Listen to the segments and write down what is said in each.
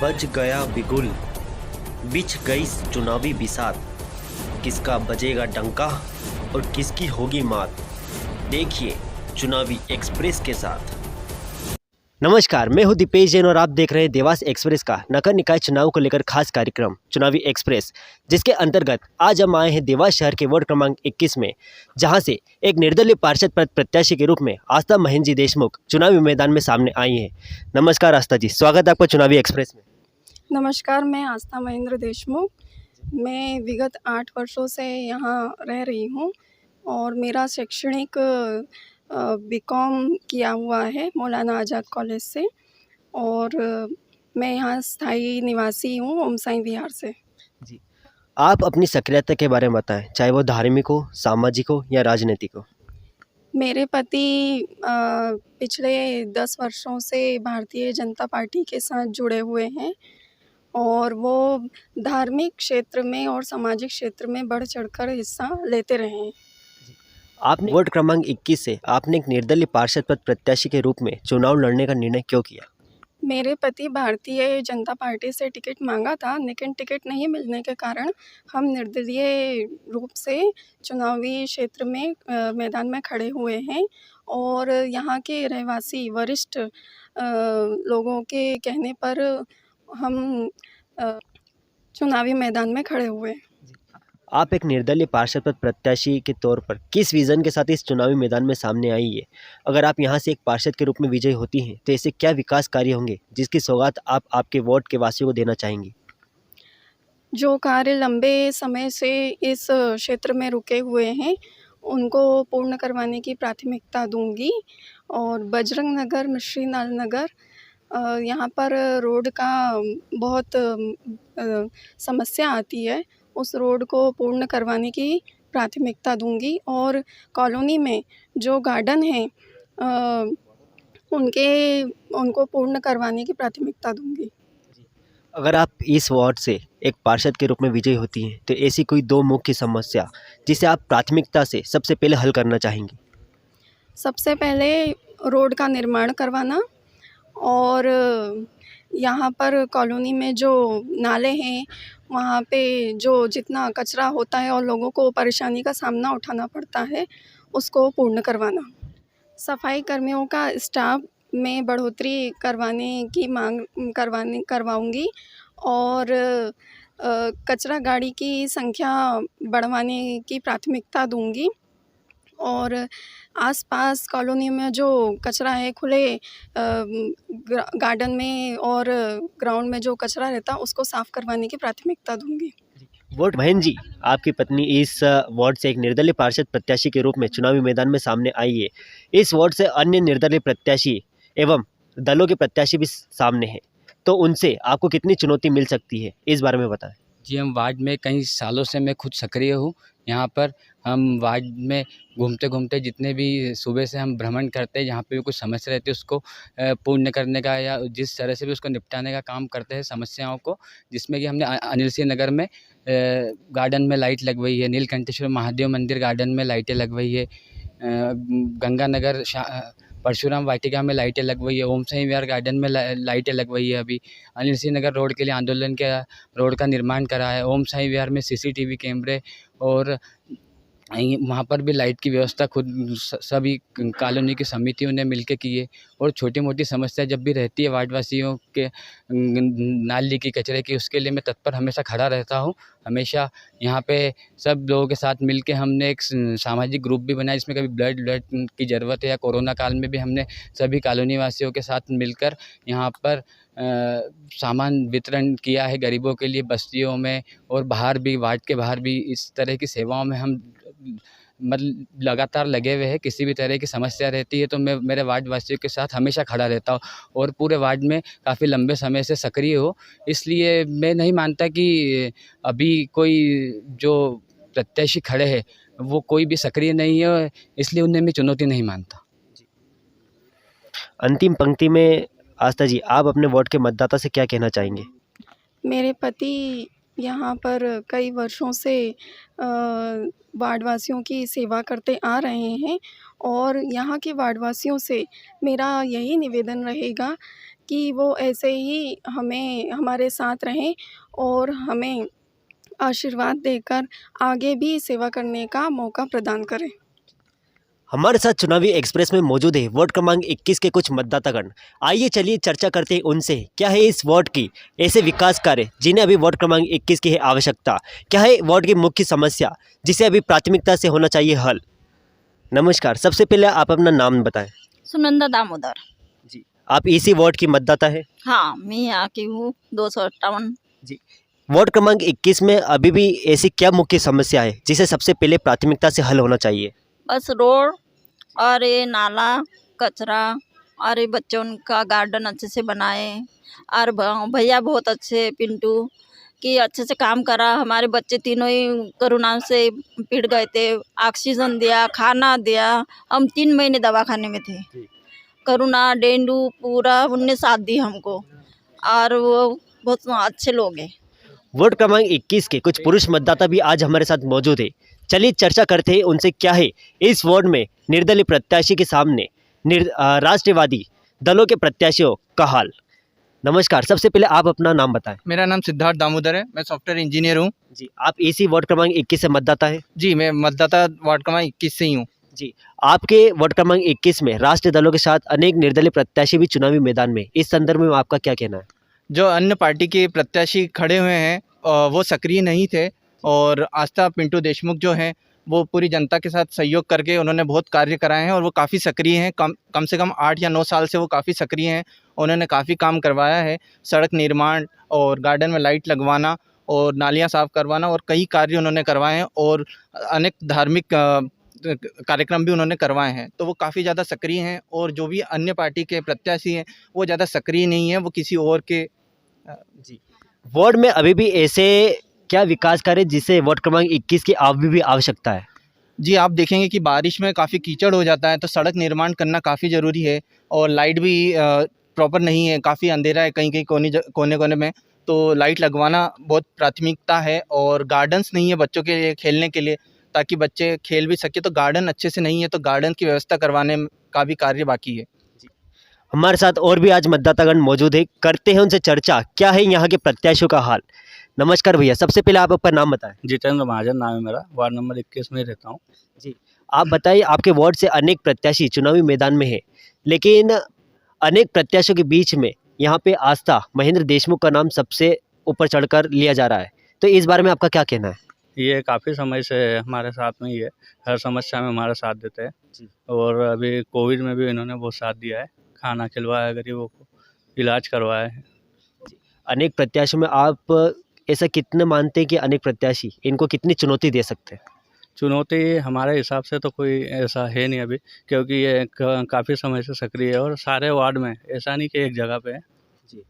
बज गया बिगुल, बिछ गई चुनावी बिसात, किसका बजेगा डंका और किसकी होगी मात। देखिए चुनावी एक्सप्रेस के साथ। नमस्कार, मैं हूं दीपेश जैन और आप देख रहे हैं देवास एक्सप्रेस का नगर निकाय चुनाव को लेकर खास कार्यक्रम चुनावी एक्सप्रेस, जिसके अंतर्गत आज हम आए हैं देवास शहर के वार्ड क्रमांक 21 में, जहां से एक निर्दलीय पार्षद पद प्रत्याशी के रूप में आस्था महेंद्र जी देशमुख चुनावी मैदान में सामने आई हैं। नमस्कार आस्था जी, स्वागत है आपका चुनावी एक्सप्रेस में। नमस्कार, मैं आस्था महेंद्र देशमुख। मैं विगत 8 वर्षों से यहाँ रह रही हूँ और मेरा शैक्षणिक बीकॉम किया हुआ है मौलाना आज़ाद कॉलेज से और मैं यहाँ स्थायी निवासी हूँ ओम साई विहार से। जी, आप अपनी सक्रियता के बारे में बताएं, चाहे वो धार्मिक हो, सामाजिक हो या राजनीतिक हो। मेरे पति पिछले 10 वर्षों से भारतीय जनता पार्टी के साथ जुड़े हुए हैं और वो धार्मिक क्षेत्र में और सामाजिक क्षेत्र में बढ़ चढ़कर हिस्सा लेते रहे हैं। आपने वार्ड क्रमांक 21 से आपने एक निर्दलीय पार्षद पद प्रत्याशी के रूप में चुनाव लड़ने का निर्णय क्यों किया? मेरे पति भारतीय जनता पार्टी से टिकट मांगा था, लेकिन टिकट नहीं मिलने के कारण हम निर्दलीय रूप से चुनावी क्षेत्र में मैदान में खड़े हुए हैं और यहाँ के रहवासी वरिष्ठ लोगों के कहने पर हम चुनावी मैदान में खड़े हुए। आप एक निर्दलीय पार्षद पद प्रत्याशी के तौर पर किस विजन के साथ इस चुनावी मैदान में सामने आई है? अगर आप यहां से एक पार्षद के रूप में विजयी होती हैं तो ऐसे क्या विकास कार्य होंगे जिसकी सौगात आप आपके वार्ड के वासियों को देना चाहेंगी? जो कार्य लंबे समय से इस क्षेत्र में रुके हुए हैं, उनको पूर्ण करवाने की प्राथमिकता दूंगी और बजरंग नगर, मिश्रीलाल नगर यहाँ पर रोड का बहुत समस्या आती है। उस रोड को पूर्ण करवाने की प्राथमिकता दूंगी और कॉलोनी में जो गार्डन हैं उनको पूर्ण करवाने की प्राथमिकता दूंगी। अगर आप इस वार्ड से एक पार्षद के रूप में विजयी होती हैं तो ऐसी कोई दो मुख्य समस्या जिसे आप प्राथमिकता से सबसे पहले हल करना चाहेंगी? सबसे पहले रोड का निर्माण करवाना और यहाँ पर कॉलोनी में जो नाले हैं, वहाँ पे जो जितना कचरा होता है और लोगों को परेशानी का सामना उठाना पड़ता है, उसको पूर्ण करवाना। सफाई कर्मियों का स्टाफ में बढ़ोतरी करवाने की मांग करवाऊँगी और कचरा गाड़ी की संख्या बढ़वाने की प्राथमिकता दूँगी और आसपास कॉलोनी में जो कचरा है खुले गार्डन में और ग्राउंड में जो कचरा रहता है उसको साफ़ करवाने की प्राथमिकता दूंगी। वार्ड महेंद्र जी, आपकी पत्नी इस वार्ड से एक निर्दलीय पार्षद प्रत्याशी के रूप में चुनावी मैदान में सामने आई है। इस वार्ड से अन्य निर्दलीय प्रत्याशी एवं दलों के प्रत्याशी भी सामने हैं, तो उनसे आपको कितनी चुनौती मिल सकती है, इस बारे में बताएं। जी, हम वार्ड में कई सालों से मैं खुद सक्रिय हूँ। यहाँ पर हम वार्ड में घूमते-घूमते जितने भी सुबह से हम भ्रमण करते हैं, जहाँ पे भी कुछ समस्या रहती है उसको पूर्ण करने का या जिस तरह से भी उसको निपटाने का काम करते हैं समस्याओं को। जिसमें कि हमने अनिल सिंह नगर में गार्डन में लाइट लगवाई है, नीलकंठेश्वर महादेव मंदिर गार्डन में लाइटें लगवाई है, गंगानगर परशुराम वाटिका में लाइटें लगवाई है, ओम साई विहार गार्डन में लाइटें लगवाई है। अभी अनिल सिंह नगर रोड के लिए आंदोलन के रोड का निर्माण करा है। ओम साई विहार में सीसीटीवी कैमरे और वहाँ पर भी लाइट की व्यवस्था खुद सभी कॉलोनी की समितियों ने मिलकर की है। और छोटी-मोटी समस्या जब भी रहती है वार्डवासियों के नाली की, कचरे की, उसके लिए मैं तत्पर हमेशा खड़ा रहता हूँ। हमेशा यहाँ पे सब लोगों के साथ मिलके हमने एक सामाजिक ग्रुप भी बनाया, जिसमें कभी ब्लड की ज़रूरत है या कोरोना काल में भी हमने सभी कॉलोनी वासियों के साथ मिलकर यहाँ पर सामान वितरण किया है गरीबों के लिए बस्तियों में और बाहर भी, वार्ड के बाहर भी। इस तरह की सेवाओं में हम लगातार लगे हुए हैं। किसी भी तरह की समस्या रहती है तो मैं मेरे वार्ड वासियों के साथ हमेशा खड़ा रहता हूँ और पूरे वार्ड में काफ़ी लंबे समय से सक्रिय हूँ। इसलिए मैं नहीं मानता कि अभी कोई जो प्रत्याशी खड़े हैं वो कोई भी सक्रिय नहीं है, इसलिए उन्हें मैं चुनौती नहीं मानता। अंतिम पंक्ति में आस्था जी, आप अपने वार्ड के मतदाता से क्या कहना चाहेंगे? मेरे पति यहाँ पर कई वर्षों से वार्डवासियों की सेवा करते आ रहे हैं और यहाँ के वार्डवासियों से मेरा यही निवेदन रहेगा कि वो ऐसे ही हमें हमारे साथ रहें और हमें आशीर्वाद देकर आगे भी सेवा करने का मौका प्रदान करें। हमारे साथ चुनावी एक्सप्रेस में मौजूद है वार्ड क्रमांक 21 के कुछ मतदातागण। आइए चलिए चर्चा करते हैं उनसे, क्या है इस वार्ड की ऐसे विकास कार्य जिन्हें अभी वार्ड क्रमांक 21 की है आवश्यकता, क्या है वार्ड की मुख्य समस्या जिसे अभी प्राथमिकता से होना चाहिए हल। नमस्कार, सबसे पहले आप अपना नाम बताएं। सुनंदा दामोदर। जी, आप इसी वार्ड की मतदाता है। हाँ, मैं यहाँ की हूँ 258। जी, वार्ड क्रमांक 21 में अभी भी ऐसी क्या मुख्य समस्या है जिसे सबसे पहले प्राथमिकता से हल होना चाहिए। बस रोड और ये नाला कचरा और ये बच्चों का गार्डन अच्छे से बनाए और भैया बहुत अच्छे पिंटू कि अच्छे से काम करा। हमारे बच्चे तीनों ही कोरोना से पिट गए थे, ऑक्सीजन दिया, खाना दिया। हम 3 महीने दवाखाने में थे। कोरोना डेंगू पूरा उनने साथ दी हमको और वो बहुत अच्छे लोग हैं। वार्ड क्रमांक 21 के कुछ पुरुष मतदाता भी आज हमारे साथ मौजूद है। चलिए चर्चा करते हैं उनसे, क्या है इस वार्ड में निर्दलीय प्रत्याशी के सामने राष्ट्रवादी दलों के प्रत्याशियों का हाल। नमस्कार, सबसे पहले आप अपना नाम बताएं। मेरा नाम सिद्धार्थ दामोदर है, मैं सॉफ्टवेयर इंजीनियर हूँ। जी, आप इसी वार्ड क्रमांक 21 से मतदाता है। जी, मैं मतदाता वार्ड क्रमांक 21 से ही हूँ। जी, आपके वार्ड क्रमांक 21 में राष्ट्रीय दलों के साथ अनेक निर्दलीय प्रत्याशी भी चुनावी मैदान में, इस संदर्भ में आपका क्या कहना है। जो अन्य पार्टी के प्रत्याशी खड़े हुए हैं वो सक्रिय नहीं थे और आस्था पिंटू देशमुख जो हैं वो पूरी जनता के साथ सहयोग करके उन्होंने बहुत कार्य कराए हैं और वो काफ़ी सक्रिय हैं। कम से कम 8 या 9 साल से वो काफ़ी सक्रिय हैं। उन्होंने काफ़ी काम करवाया है, सड़क निर्माण और गार्डन में लाइट लगवाना और नालियाँ साफ़ करवाना और कई कार्य उन्होंने करवाए हैं और अनेक धार्मिक कार्यक्रम भी उन्होंने करवाए हैं। तो वो काफ़ी ज़्यादा सक्रिय हैं और जो भी अन्य पार्टी के प्रत्याशी हैं वो ज़्यादा सक्रिय नहीं हैं, वो किसी और के। जी, वार्ड में अभी भी ऐसे क्या विकास कार्य जिसे वार्ड क्रमांक 21 की अभी भी आवश्यकता है। जी, आप देखेंगे कि बारिश में काफ़ी कीचड़ हो जाता है तो सड़क निर्माण करना काफ़ी ज़रूरी है और लाइट भी प्रॉपर नहीं है, काफ़ी अंधेरा है कहीं-कहीं कोने-कोने में, तो लाइट लगवाना बहुत प्राथमिकता है। और गार्डन्स नहीं है बच्चों के लिए खेलने के लिए ताकि बच्चे खेल भी सकें, तो गार्डन अच्छे से नहीं है तो गार्डन की व्यवस्था करवाने का भी कार्य बाकी है। हमारे साथ और भी आज मतदातागण मौजूद है, करते हैं उनसे चर्चा, क्या है यहाँ के प्रत्याशियों का हाल। नमस्कार भैया, सबसे पहले आप अपना नाम बताएं। जितेंद्र महाजन नाम है मेरा, वार्ड नंबर 21 में रहता हूँ। जी, आप बताइए, आपके वार्ड से अनेक प्रत्याशी चुनावी मैदान में है, लेकिन अनेक प्रत्याशियों के बीच में यहाँ पे आस्था महेंद्र देशमुख का नाम सबसे ऊपर चढ़कर लिया जा रहा है, तो इस बारे में आपका क्या कहना है। ये काफ़ी समय से हमारे साथ में ही है, हर समस्या में हमारा साथ देते हैं जी। और अभी कोविड में भी इन्होंने बहुत साथ दिया है, खाना खिलवाया है गरीबों को, इलाज करवाया है। अनेक प्रत्याशियों में आप ऐसा कितने मानते हैं कि अनेक प्रत्याशी इनको कितनी चुनौती दे सकते हैं। चुनौती हमारे हिसाब से तो कोई ऐसा है नहीं अभी, क्योंकि ये काफ़ी समय से सक्रिय है और सारे वार्ड में, ऐसा नहीं कि एक जगह पे है। जी,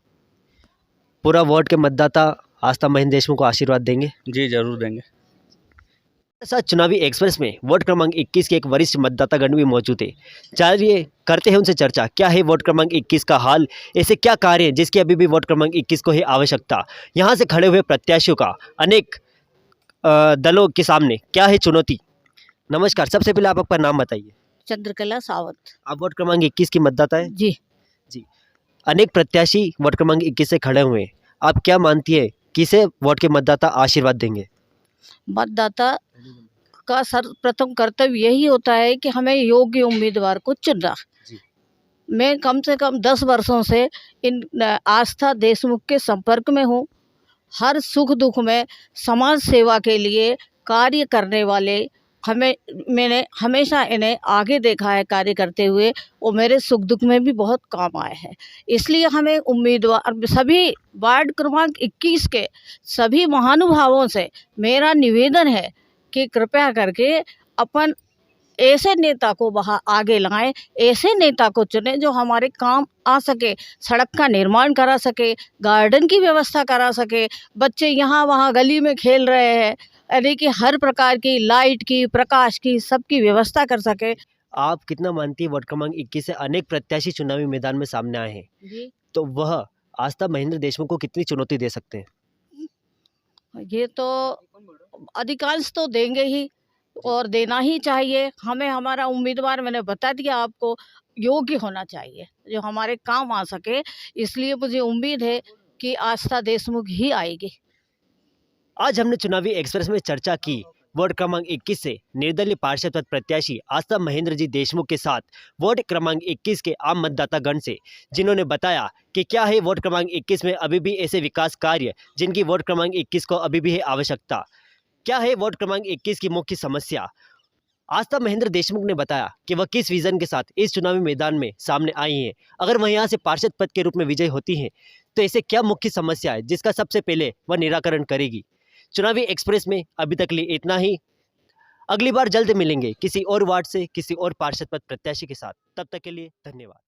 पूरा वार्ड के मतदाता आस्था महेंद्र देशमुख को आशीर्वाद देंगे। जी, ज़रूर देंगे। साथ चुनावी एक्सप्रेस में वार्ड क्रमांक 21 के एक वरिष्ठ मतदातागण भी मौजूद है। चलिए करते हैं उनसे चर्चा, क्या है वार्ड क्रमांक 21 का हाल, ऐसे क्या कार्य है जिसकी अभी भी वार्ड क्रमांक 21 को है आवश्यकता। यहाँ से खड़े हुए प्रत्याशियों का अनेक दलों के सामने क्या है चुनौती। नमस्कार, सबसे पहले आप अपना नाम बताइए। चंद्रकला सावत। आप वार्ड क्रमांक 21 की मतदाता है। जी। जी, अनेक प्रत्याशी वार्ड क्रमांक 21 से खड़े हुए हैं, आप क्या मानती है किसे वार्ड के मतदाता आशीर्वाद देंगे। मतदाता का सर्वप्रथम कर्तव्य यही होता है कि हमें योग्य उम्मीदवार को चुनना। जी। मैं कम से कम 10 वर्षों से इन आस्था देशमुख के संपर्क में हूँ। हर सुख दुख में समाज सेवा के लिए कार्य करने वाले मैंने हमेशा इन्हें आगे देखा है कार्य करते हुए और मेरे सुख दुख में भी बहुत काम आए हैं। इसलिए हमें उम्मीदवार सभी वार्ड क्रमांक 21 के सभी महानुभावों से मेरा निवेदन है कि कृपया करके अपन ऐसे नेता को वहाँ आगे लाएं, ऐसे नेता को चुनें जो हमारे काम आ सके, सड़क का निर्माण करा सके, गार्डन की व्यवस्था करा सके, बच्चे यहाँ वहाँ गली में खेल रहे हैं, यानी कि हर प्रकार की लाइट की, प्रकाश की, सबकी व्यवस्था कर सके। आप कितना मानती है वार्ड क्रमांक 21 से अनेक प्रत्याशी चुनावी मैदान में सामने आए हैं, जी, तो वह आस्था महेंद्र देशमुख को कितनी चुनौती दे सकते हैं। ये तो अधिकांश तो देंगे ही और देना ही चाहिए। हमें हमारा उम्मीदवार मैंने बता दिया आपको, योग्य होना चाहिए, जो हमारे काम आ सके। इसलिए मुझे उम्मीद है कि आस्था देशमुख ही आएगी। आज हमने चुनावी एक्सप्रेस में चर्चा की वार्ड क्रमांक 21 से निर्दलीय पार्षद पद प्रत्याशी आस्था महेंद्र जी देशमुख के साथ वार्ड क्रमांक 21 के आम मतदाता गण से, जिन्होंने बताया कि क्या है वार्ड क्रमांक 21 में अभी भी ऐसे विकास कार्य जिनकी वार्ड क्रमांक 21 को अभी भी है आवश्यकता, क्या है वार्ड क्रमांक 21 की मुख्य समस्या। आस्था महेंद्र देशमुख ने बताया कि वह किस विजन के साथ इस चुनावी मैदान में सामने आई हैं। अगर वह यहाँ से पार्षद पद के रूप में विजयी होती हैं तो ऐसे क्या मुख्य समस्या है जिसका सबसे पहले वह निराकरण करेगी। चुनावी एक्सप्रेस में अभी तक लिए इतना ही। अगली बार जल्द मिलेंगे किसी और वार्ड से किसी और पार्षद पद प्रत्याशी के साथ। तब तक के लिए धन्यवाद।